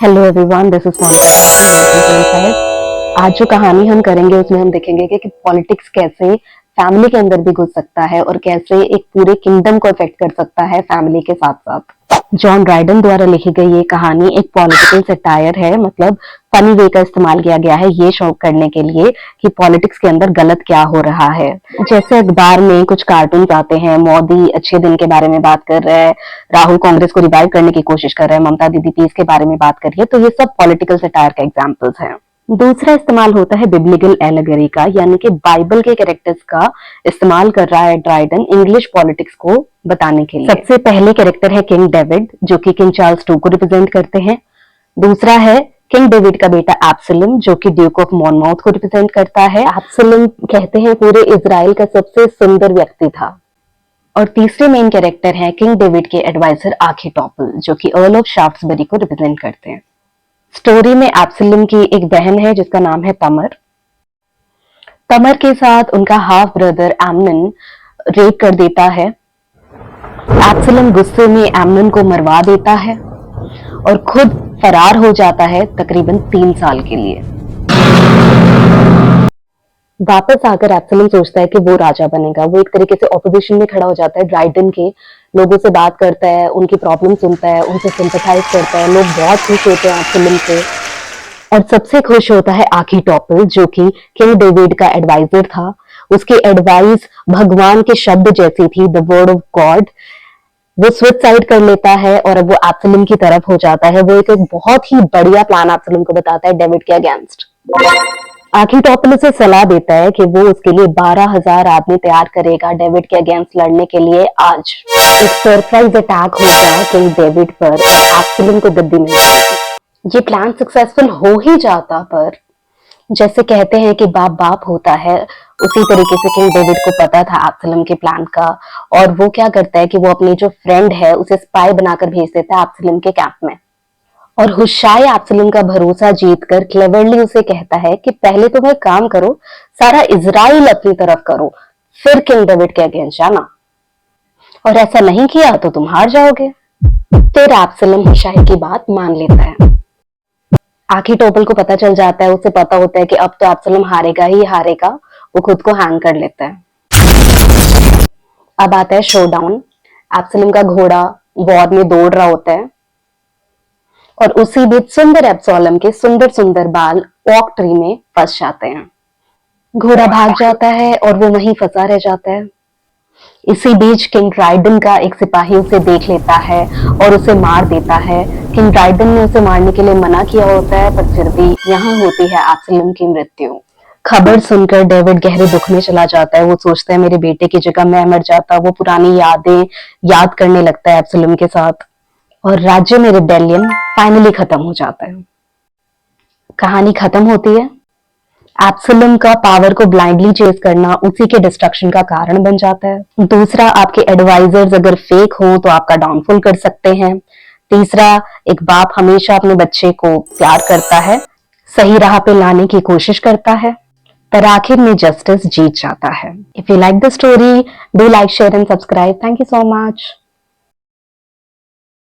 Hello everyone, this is Monika. आज जो कहानी हम करेंगे उसमें हम देखेंगे कि पॉलिटिक्स कैसे फैमिली के अंदर भी घुस सकता है और कैसे एक पूरे किंगडम को इफेक्ट कर सकता है फैमिली के साथ साथ। जॉन ड्राइडन द्वारा लिखी गई ये कहानी एक पॉलिटिकल सटायर है, मतलब फनी वे का इस्तेमाल किया गया है ये शो करने के लिए कि पॉलिटिक्स के अंदर गलत क्या हो रहा है। जैसे अखबार में कुछ कार्टून आते हैं, मोदी अच्छे दिन के बारे में बात कर रहा है, राहुल कांग्रेस को रिवाइव करने की कोशिश कर रहे हैं, ममता दीदी पीस के बारे में बात कर रही है, तो ये सब पॉलिटिकल सटायर का एग्जाम्पल्स है। दूसरा इस्तेमाल होता है बिब्लिकल एलेगरी का, यानी कि बाइबल के कैरेक्टर्स का इस्तेमाल कर रहा है ड्राइडन इंग्लिश पॉलिटिक्स को बताने के लिए। सबसे पहले कैरेक्टर है किंग डेविड, जो कि किंग चार्ल्स II को रिप्रेजेंट करते हैं। दूसरा है किंग डेविड का बेटा एब्सलम, जो कि ड्यूक ऑफ मॉनमाउथ को रिप्रेजेंट करता है। एब्सलम कहते हैं पूरे इजराइल का सबसे सुंदर व्यक्ति था। और तीसरे मेन कैरेक्टर है किंग डेविड के एडवाइजर आखीटॉपल, जो कि अर्ल ऑफ शाफ्ट्सबरी को रिप्रेजेंट करते हैं। स्टोरी में एब्सलम की एक बहन है जिसका नाम है तमर। तमर के साथ उनका हाफ ब्रदर एमनन रेप कर देता है। एब्सलम गुस्से में एमनन को मरवा देता है और खुद फरार हो जाता है तकरीबन 3 साल के लिए। वापस आकर एब्सलम सोचता है कि वो राजा बनेगा। वो एक तरीके से ऑपोजिशन में खड़ा हो जाता है ड्राइडन के, लोगों से बात करता है, उनकी प्रॉब्लम सुनता है, उनसे सिंपैथाइज करता है। लोग बहुत खुश होते हैं एब्सलम से। और सबसे खुश होता है आखीटॉपल, जो कि किंग डेविड का एडवाइजर था। उसकी एडवाइस भगवान के शब्द जैसी थी, द वर्ड ऑफ गॉड। वो सुसाइड कर लेता है और अब वो एब्सलम की तरफ हो जाता है। वो एक बहुत ही बढ़िया प्लान एब्सलम को बताता है डेविड के अगेंस्ट। आखीटॉपल उसे सलाह देता है कि वो उसके लिए 12,000 आदमी तैयार करेगा डेविड के अगेंस्ट लड़ने के लिए। आज एक सरप्राइज अटैक होगा किंग डेविड पर, एब्सलम को गद्दी मिल जाएगी। ये प्लान सक्सेसफुल हो ही जाता, पर जैसे कहते हैं कि बाप बाप होता है, उसी तरीके से किंग डेविड को पता था एब्सलम के प्लान का। और वो क्या करता है कि वो अपनी जो फ्रेंड है उसे स्पाई बनाकर भेज देता है एब्सलम के कैंप में। और हुशाई एब्सलम का भरोसा जीतकर क्लेवरली उसे कहता है कि पहले तुम एक काम करो, सारा इजराइल अपनी तरफ करो, फिर किंग डेविड के अगेंस्ट जाना, और ऐसा नहीं किया तो तुम हार जाओगे। फिर एब्सलम हुशाई की बात मान लेता है। आखीटॉपल को पता चल जाता है, उसे पता होता है कि अब तो एब्सलम हारेगा ही हारेगा। वो खुद को हैंग कर लेता है। अब आता है शोडाउन। एब्सलम का घोड़ा वॉर में दौड़ रहा होता है और उसी बीच सुंदर एब्सोलम के सुंदर सुंदर बाल ओक ट्री में फंस जाते हैं। घोड़ा भाग जाता है और वो वहीं फंसा रह जाता है। इसी बीच किंग ड्राइडन का एक सिपाही उसे देख लेता है और उसे मार देता है। किंग ड्राइडन ने उसे मारने के लिए मना किया होता है, पर फिर भी यहाँ होती है एब्सलम की मृत्यु। खबर सुनकर डेविड गहरे दुख में चला जाता है। वो सोचता है मेरे बेटे की जगह मैं मर जाता। वो पुरानी यादें याद करने लगता है एब्सलम के साथ, और राज्य में रिबेलियन फाइनली खत्म हो जाता है। कहानी खत्म होती है। एब्सलम का पावर को ब्लाइंडली चेस करना उसी के डिस्ट्रक्शन का कारण बन जाता है। दूसरा, आपके एडवाइजर्स अगर फेक हो तो आपका डाउनफॉल कर सकते हैं। तीसरा, एक बाप हमेशा अपने बच्चे को प्यार करता है, सही राह पे लाने की कोशिश करता है, पर आखिर में जस्टिस जीत जाता है। If you like the story, do like, share and subscribe. Thank you so much.